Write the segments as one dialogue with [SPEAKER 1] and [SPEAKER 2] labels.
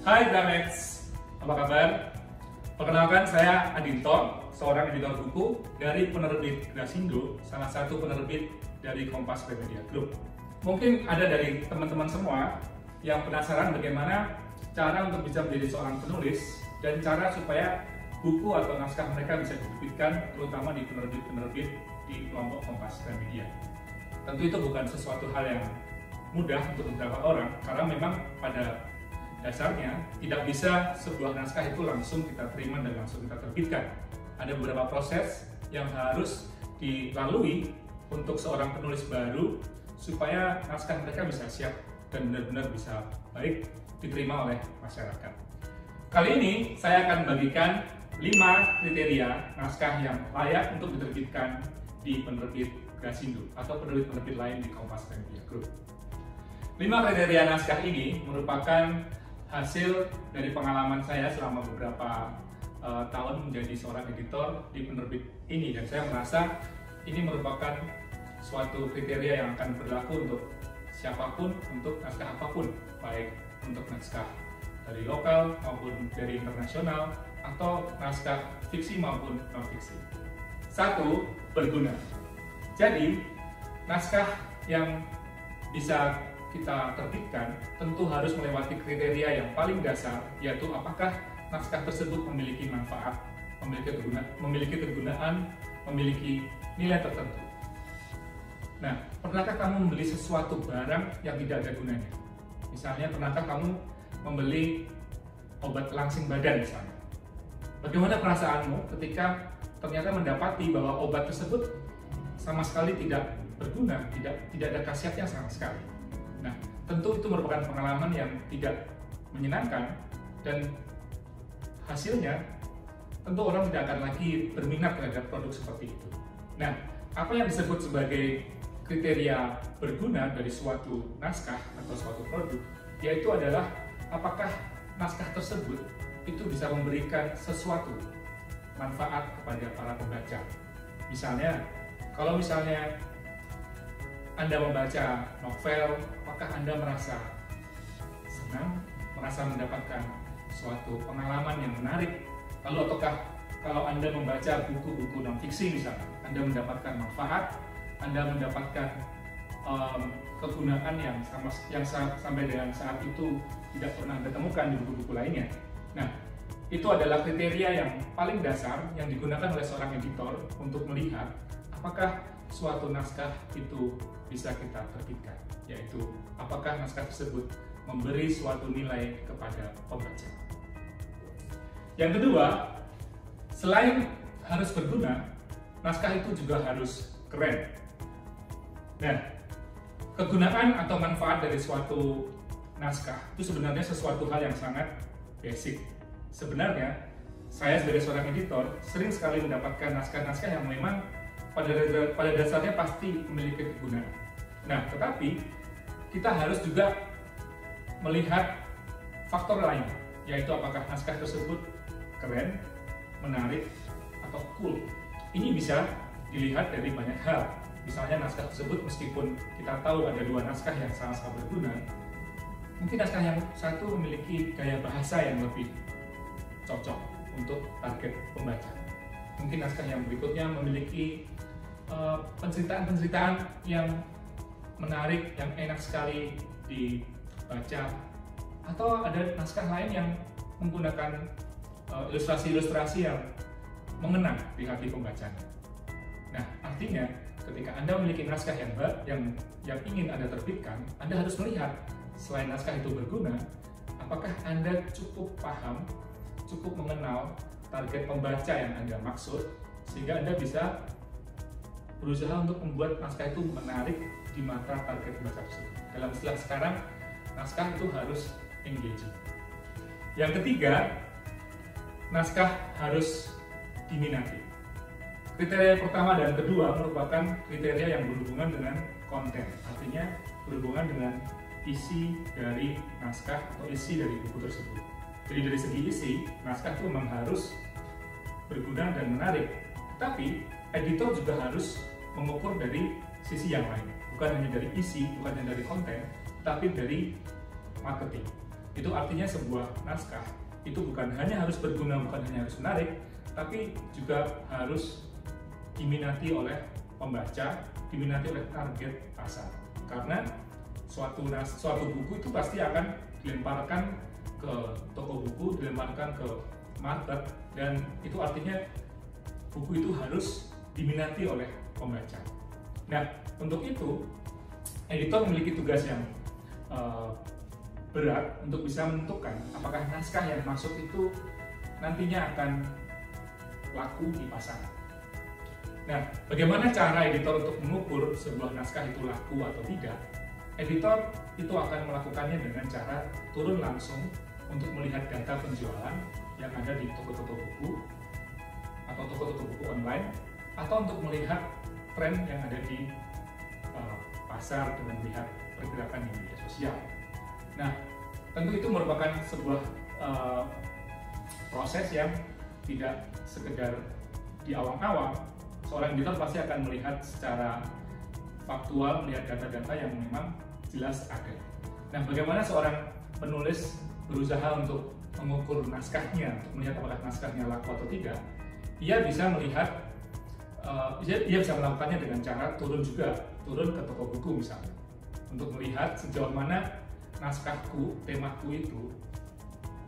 [SPEAKER 1] Hai Dramex, apa kabar? Perkenalkan, saya Adinto, seorang editor buku dari penerbit Grasindo, salah satu penerbit dari Kompas Gramedia Group. Mungkin ada dari teman-teman semua yang penasaran bagaimana cara untuk bisa menjadi seorang penulis dan cara supaya buku atau naskah mereka bisa diterbitkan, terutama di penerbit-penerbit di kelompok Kompas Gramedia. Tentu itu bukan sesuatu hal yang mudah untuk beberapa orang, karena memang pada dasarnya tidak bisa sebuah naskah itu langsung kita terima dan langsung kita terbitkan. Ada beberapa proses yang harus dilalui untuk seorang penulis baru supaya naskah mereka bisa siap dan benar-benar bisa baik diterima oleh masyarakat. Kali ini saya akan bagikan 5 kriteria naskah yang layak untuk diterbitkan di penerbit Grasindo atau penerbit-penerbit lain di Kompas Gramedia Group. 5 kriteria naskah ini merupakan hasil dari pengalaman saya selama beberapa tahun menjadi seorang editor di penerbit ini, dan saya merasa ini merupakan suatu kriteria yang akan berlaku untuk siapapun, untuk naskah apapun, baik untuk naskah dari lokal maupun dari internasional atau naskah fiksi maupun non-fiksi. 1. Berguna. Jadi, naskah yang bisa kita terbitkan tentu harus melewati kriteria yang paling dasar, yaitu apakah naskah tersebut memiliki manfaat, memiliki kegunaan, memiliki nilai tertentu. Nah, pernahkah kamu membeli sesuatu barang yang tidak ada gunanya? Misalnya, pernahkah kamu membeli obat langsing badan misalnya? Bagaimana perasaanmu ketika ternyata mendapati bahwa obat tersebut sama sekali tidak berguna, tidak ada khasiatnya sama sekali? Nah, tentu itu merupakan pengalaman yang tidak menyenangkan, dan hasilnya tentu orang tidak akan lagi berminat terhadap produk seperti itu. Nah, apa yang disebut sebagai kriteria berguna dari suatu naskah atau suatu produk, yaitu adalah apakah naskah tersebut itu bisa memberikan sesuatu manfaat kepada para pembaca. Misalnya, kalau misalnya Anda membaca novel, apakah Anda merasa senang, merasa mendapatkan suatu pengalaman yang menarik? Lalu ataukah kalau Anda membaca buku-buku non-fiksi misalnya, Anda mendapatkan manfaat, Anda mendapatkan kegunaan yang sampai dengan saat itu tidak pernah Anda temukan di buku-buku lainnya? Nah, itu adalah kriteria yang paling dasar yang digunakan oleh seorang editor untuk melihat apakah suatu naskah itu bisa kita terbitkan, yaitu apakah naskah tersebut memberi suatu nilai kepada pembaca. Yang kedua, selain harus berguna, naskah itu juga harus keren. Nah, kegunaan atau manfaat dari suatu naskah itu sebenarnya sesuatu hal yang sangat basic. Sebenarnya, saya sebagai seorang editor sering sekali mendapatkan naskah-naskah yang memang pada dasarnya pasti memiliki kegunaan. Nah, tetapi kita harus juga melihat faktor lain, yaitu apakah naskah tersebut keren, menarik, atau cool. Ini bisa dilihat dari banyak hal. Misalnya, naskah tersebut meskipun kita tahu ada 2 naskah yang sama-sama berguna, mungkin naskah yang satu memiliki gaya bahasa yang lebih cocok untuk target pembaca. Mungkin naskah yang berikutnya memiliki penceritaan-penceritaan yang menarik, yang enak sekali dibaca, atau ada naskah lain yang menggunakan ilustrasi-ilustrasi yang mengena di hati pembacanya. Nah, artinya ketika Anda memiliki naskah yang ingin Anda terbitkan, Anda harus melihat selain naskah itu berguna, apakah Anda cukup paham, cukup mengenal target pembaca yang Anda maksud, sehingga Anda bisa berusaha untuk membuat naskah itu menarik di mata target pembaca tersebut. Dalam istilah sekarang, naskah itu harus engaging. Yang ketiga, naskah harus diminati. Kriteria pertama dan kedua merupakan kriteria yang berhubungan dengan konten, artinya berhubungan dengan isi dari naskah atau isi dari buku tersebut. Jadi dari segi isi, naskah itu memang harus berguna dan menarik, tapi editor juga harus mengukur dari sisi yang lain, bukan hanya dari isi, bukan hanya dari konten, tapi dari marketing. Itu artinya sebuah naskah itu bukan hanya harus berguna, bukan hanya harus menarik, tapi juga harus diminati oleh pembaca, diminati oleh target pasar. Karena suatu buku itu pasti akan dilemparkan ke toko buku, dilemparkan ke market, dan itu artinya buku itu harus diminati oleh pembaca. Nah, untuk itu editor memiliki tugas yang berat untuk bisa menentukan apakah naskah yang masuk itu nantinya akan laku di pasaran. Nah, bagaimana cara editor untuk mengukur sebuah naskah itu laku atau tidak? Editor itu akan melakukannya dengan cara turun langsung untuk melihat data penjualan yang ada di toko-toko buku atau toko-toko buku online, atau untuk melihat tren yang ada di pasar dengan melihat pergerakan di media sosial. Nah, tentu itu merupakan sebuah proses yang tidak sekedar di awang-awang. Seorang editor pasti akan melihat secara faktual, melihat data-data yang memang jelas ada. Nah, bagaimana seorang penulis berusaha untuk mengukur naskahnya, untuk melihat apakah naskahnya laku atau tidak? Ia bisa melihat, ia bisa melakukannya dengan cara turun ke toko buku misalnya, untuk melihat sejauh mana naskahku, temaku itu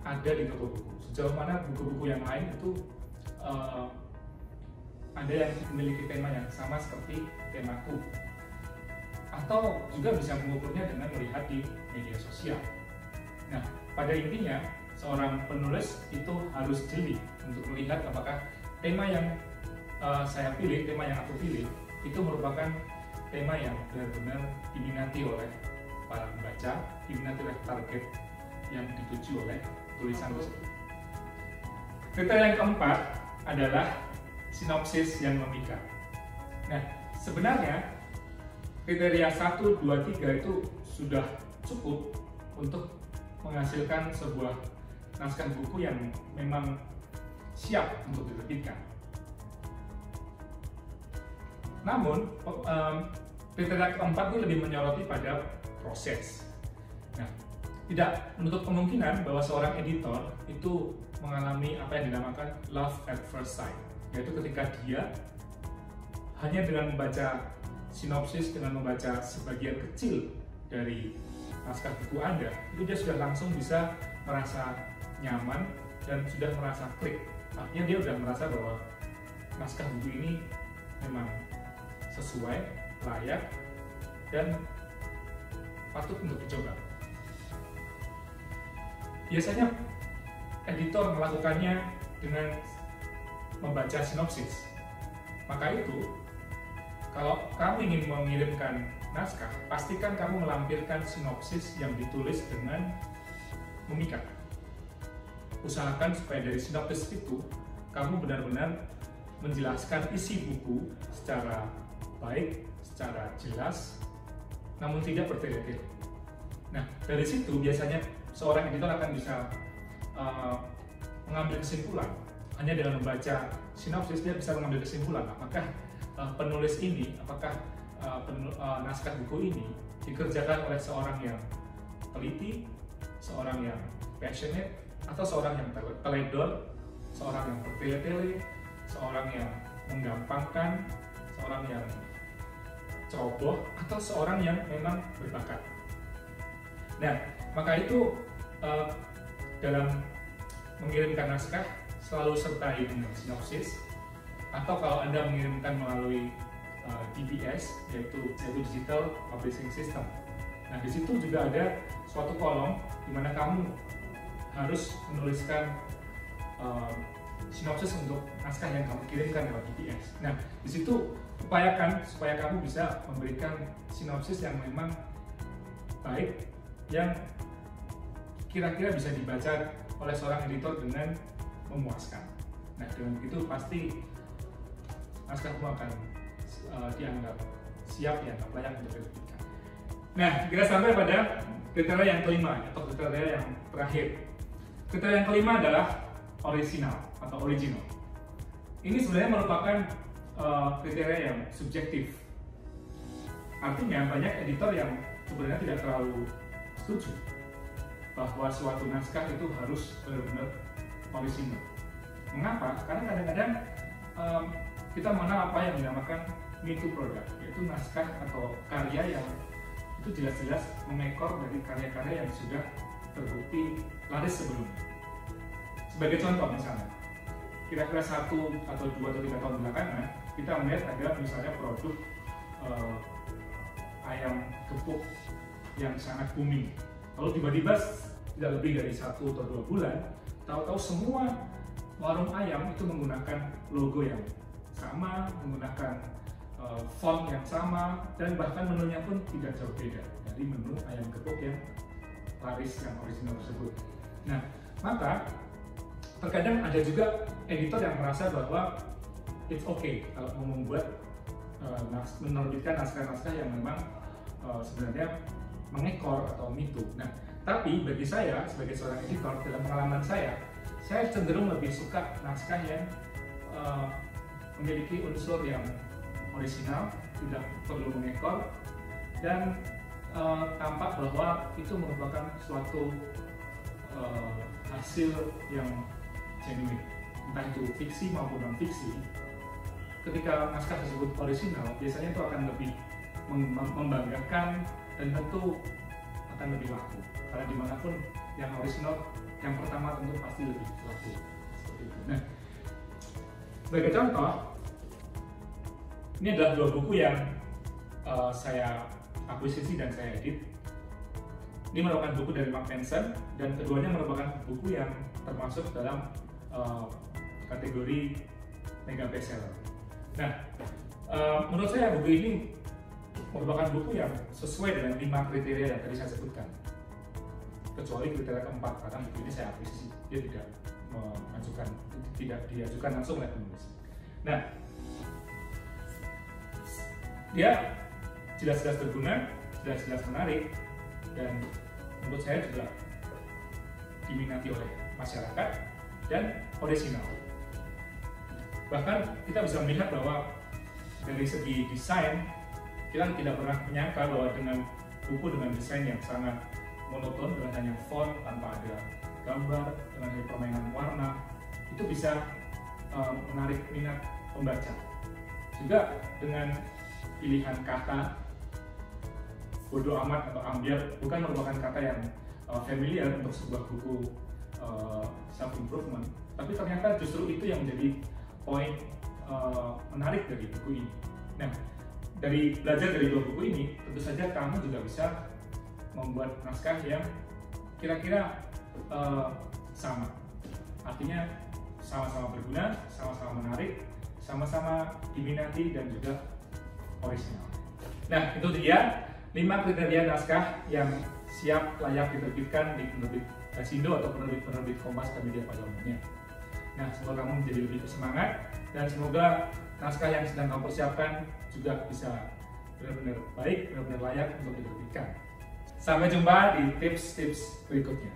[SPEAKER 1] ada di toko buku, sejauh mana buku-buku yang lain itu ada yang memiliki tema yang sama seperti temaku, atau juga bisa mengukurnya dengan melihat di media sosial. Nah, pada intinya seorang penulis itu harus jeli untuk melihat apakah tema yang saya pilih, tema yang aku pilih itu merupakan tema yang benar-benar diminati oleh para pembaca, diminati oleh target yang dituju oleh tulisan tersebut. Kriteria yang keempat adalah sinopsis yang memikat. Nah, sebenarnya kriteria 1, 2, 3 itu sudah cukup untuk menghasilkan sebuah naskah buku yang memang siap untuk diterbitkan. Namun, kriteria keempat ini lebih menyoroti pada proses. Nah, tidak menutup kemungkinan bahwa seorang editor itu mengalami apa yang dinamakan love at first sight, yaitu ketika dia hanya dengan membaca sinopsis, dengan membaca sebagian kecil dari naskah buku Anda, itu dia sudah langsung bisa merasa nyaman dan sudah merasa klik. Artinya dia sudah merasa bahwa naskah buku ini memang sesuai, layak, dan patut untuk dicoba. Biasanya editor melakukannya dengan membaca sinopsis. Maka itu, kalau kamu ingin mengirimkan naskah, pastikan kamu melampirkan sinopsis yang ditulis dengan memikat. Usahakan supaya dari sinopsis itu, kamu benar-benar menjelaskan isi buku secara baik, secara jelas, namun tidak bertele-tele. Nah, dari situ biasanya seorang editor akan bisa mengambil kesimpulan. Hanya dengan membaca sinopsis dia bisa mengambil kesimpulan apakah penulis ini, apakah naskah buku ini dikerjakan oleh seorang yang teliti, seorang yang passionate, atau seorang yang teledor, seorang yang bertele-tele, seorang yang menggampangkan, seorang yang ceroboh, atau seorang yang memang berbakat. Nah, maka itu dalam mengirimkan naskah selalu sertai dengan sinopsis, atau kalau Anda mengirimkan melalui DPS, yaitu Digital Publishing System. Nah, di situ juga ada suatu kolom di mana kamu harus menuliskan sinopsis untuk naskah yang kamu kirimkan lewat DPS. Nah, di situ upayakan supaya kamu bisa memberikan sinopsis yang memang baik, yang kira-kira bisa dibaca oleh seorang editor dengan memuaskan. Nah, dengan begitu pasti naskahmu akan dianggap siap, dianggap layak untuk diterbitkan. Nah, kita sampai pada kriteria yang kelima atau kriteria yang terakhir. Kriteria yang kelima adalah original. Ini sebenarnya merupakan kriteria yang subjektif. Artinya banyak editor yang sebenarnya tidak terlalu setuju bahwa suatu naskah itu harus benar-benar orisinal. Mengapa? Karena kadang-kadang kita mengenal apa yang dinamakan me too product, yaitu naskah atau karya yang itu jelas-jelas mengekor dari karya-karya yang sudah terbukti laris sebelumnya. Sebagai contoh misalnya, kira-kira 1 atau 2 atau 3 tahun belakangan, kita melihat ada misalnya produk ayam gepuk yang sangat booming. Lalu tiba-tiba tidak lebih dari 1 atau 2 bulan, tahu-tahu semua warung ayam itu menggunakan logo yang sama, menggunakan font yang sama, dan bahkan menunya pun tidak jauh beda dari menu ayam gepuk yang laris yang original tersebut. Nah, maka terkadang ada juga editor yang merasa bahwa it's okay kalau mau membuat menerbitkan naskah-naskah yang memang sebenarnya mengekor atau me too. Nah, tapi bagi saya sebagai seorang editor, dalam pengalaman saya cenderung lebih suka naskah yang memiliki unsur yang orisinal, tidak perlu mengekor, dan tampak bahwa itu merupakan suatu hasil yang genuine, entah itu fiksi maupun non fiksi. Ketika naskah tersebut orisinal, biasanya itu akan lebih membanggakan dan tentu akan lebih laku, karena dimanapun yang orisinal yang pertama tentu pasti lebih laku. Seperti itu. Nah, sebagai contoh, ini adalah 2 buku yang saya akuisisi dan saya edit. Ini merupakan buku dari Mark Manson, dan keduanya merupakan buku yang termasuk dalam kategori mega bestseller. Nah, menurut saya buku ini merupakan buku yang sesuai dengan 5 kriteria yang tadi saya sebutkan. Kecuali kriteria keempat, karena buku ini saya akuisisi, dia tidak diajukan langsung oleh penulis. Nah, dia jelas-jelas berguna, jelas-jelas menarik, dan menurut saya juga diminati oleh masyarakat dan orisinal. Bahkan kita bisa melihat bahwa dari segi desain, kita tidak pernah menyangka bahwa dengan buku dengan desain yang sangat monoton, dengan hanya font tanpa ada gambar, dengan hanya permainan warna, itu bisa menarik minat pembaca. Juga dengan pilihan kata bodoh amat atau ambiar bukan merupakan kata yang familiar untuk sebuah buku self improvement, tapi ternyata justru itu yang menjadi poin menarik dari buku ini. Nah, dari belajar dari 2 buku ini, tentu saja kamu juga bisa membuat naskah yang kira-kira sama, artinya sama-sama berguna, sama-sama menarik, sama-sama diminati, dan juga orisinal. Nah, itu dia 5 kriteria naskah yang siap layak diterbitkan di penerbit Gasindo atau penerbit Kompas Gramedia pada umumnya. Nah, semoga kamu menjadi lebih bersemangat, dan semoga naskah yang sedang kamu persiapkan juga bisa benar-benar baik, benar-benar layak untuk diterbitkan. Sampai jumpa di tips-tips berikutnya.